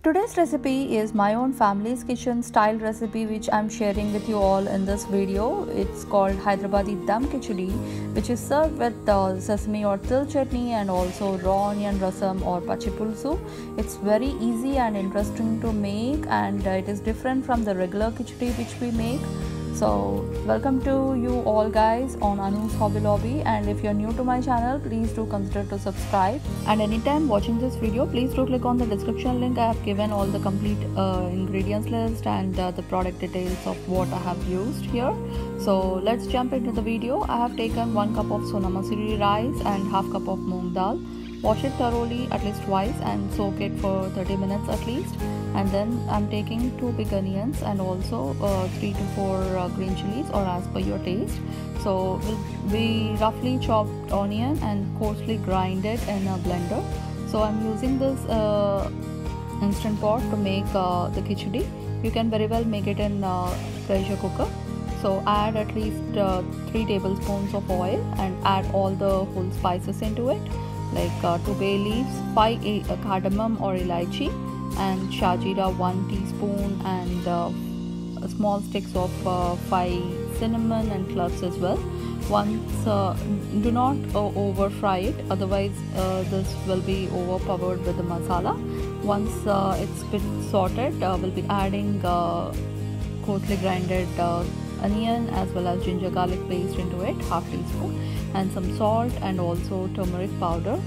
Today's recipe is my own family's kitchen style recipe which I'm sharing with you all in this video. It's called Hyderabadi Dum Khichdi, which is served with sesame or til chutney and also raw onion rasam or pachi pulsu. It's very easy and interesting to make, and it is different from the regular khichdi which we make. So welcome to you all guys on Anu's Hobby Lobby, and if you're new to my channel, please do consider to subscribe. And anytime watching this video, please do click on the description link. I have given all the complete ingredients list and the product details of what I have used here. So let's jump into the video. I have taken 1 cup of Sona Masuri rice and half cup of moong dal. Wash it thoroughly at least twice and soak it for 30 minutes at least. And then I'm taking 2 big onions and also 3 to 4 green chilies, or as per your taste. So we roughly chopped onion and coarsely grind it in a blender. So I'm using this instant pot to make the khichdi. You can very well make it in pressure cooker. So add at least 3 tablespoons of oil and add all the whole spices into it, like 2 bay leaves, 5 cardamom or elaichi, and shajira 1 teaspoon, and small sticks of 5 cinnamon and cloves as well. Once do not over fry it, otherwise this will be overpowered with the masala. Once it's been sorted, we'll be adding coarsely grinded onion as well as ginger garlic paste into it, half teaspoon, and some salt and also turmeric powder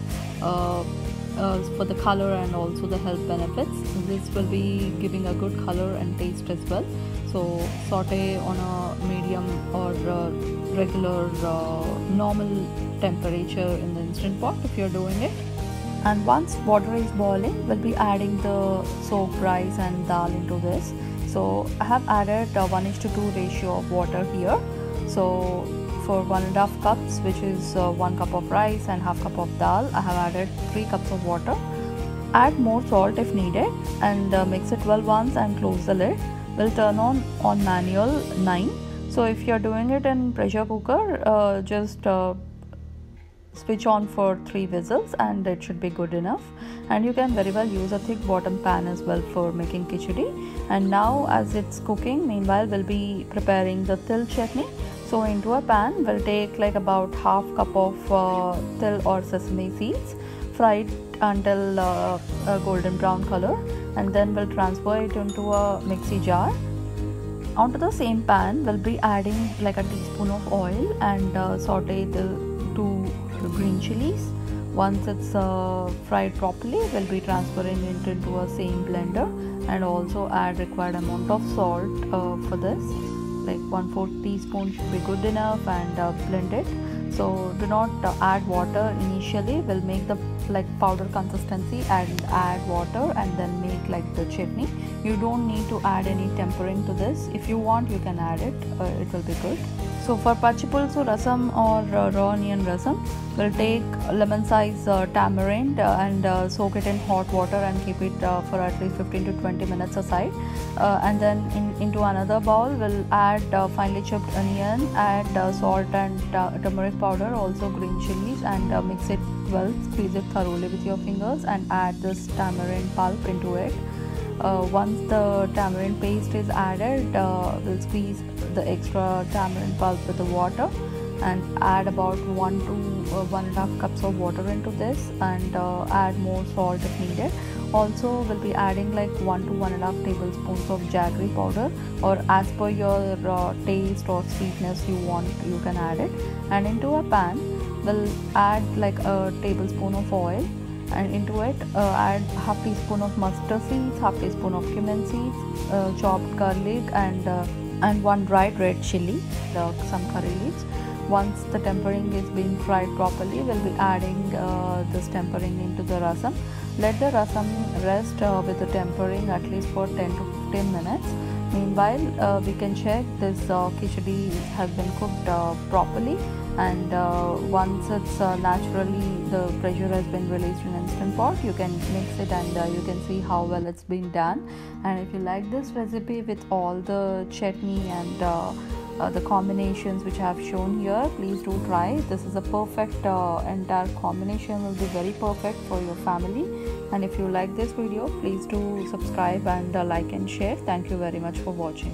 for the color and also the health benefits. This will be giving a good color and taste as well. So saute on a medium or regular normal temperature in the instant pot if you're doing it. And once water is boiling, we'll be adding the soaked rice and dal into this. So I have added 1:2 ratio of water here. So for 1.5 cups, which is 1 cup of rice and half cup of dal, I have added 3 cups of water. Add more salt if needed, and mix it well once and close the lid. We'll turn on manual 9. So if you're doing it in pressure cooker, just switch on for 3 whistles and it should be good enough. And you can very well use a thick bottom pan as well for making khichdi. And now as it's cooking, meanwhile we'll be preparing the til chutney. So into a pan, we'll take like about half cup of til or sesame seeds, fried until a golden brown color, and then we'll transfer it into a mixie jar. Onto the same pan, we'll be adding like a teaspoon of oil and saute the 2 green chilies. Once it's fried properly, we'll be transferring it into a same blender, and also add required amount of salt for this, like 1/4 teaspoon should be good enough, and blend it. So do not add water initially. We'll make the powder consistency and add water and then make like the chutney. You don't need to add any tempering to this. If you want, you can add it. It will be good. So for pachi pulsu rasam or raw onion rasam, we'll take lemon size tamarind and soak it in hot water and keep it for at least 15 to 20 minutes aside. And then into another bowl, we'll add finely chopped onion, add salt and turmeric powder, also green chilies, and mix it well. Squeeze it thoroughly with your fingers and add this tamarind pulp into it. Once the tamarind paste is added, we'll squeeze the extra tamarind pulp with the water and add about 1 to 1.5 cups of water into this, and add more salt if needed. Also we'll be adding like 1 to 1.5 tablespoons of jaggery powder, or as per your taste or sweetness you want, you can add it. And into a pan, we'll add like a tablespoon of oil, and into it add half teaspoon of mustard seeds, half teaspoon of cumin seeds, chopped garlic, and 1 dried red chili, some curry leaves. Once the tempering is being fried properly, we'll be adding this tempering into the rasam. Let the rasam rest with the tempering at least for 10 to 15 minutes. Meanwhile, we can check this khichdi has been cooked properly, and once it's naturally the pressure has been released in instant pot, you can mix it and you can see how well it's been done. And if you like this recipe with all the chutney and the combinations which I have shown here, please do try. This is a perfect entire combination, will be very perfect for your family. And if you like this video, please do subscribe subscribe and like and share. Thank you very much for watching.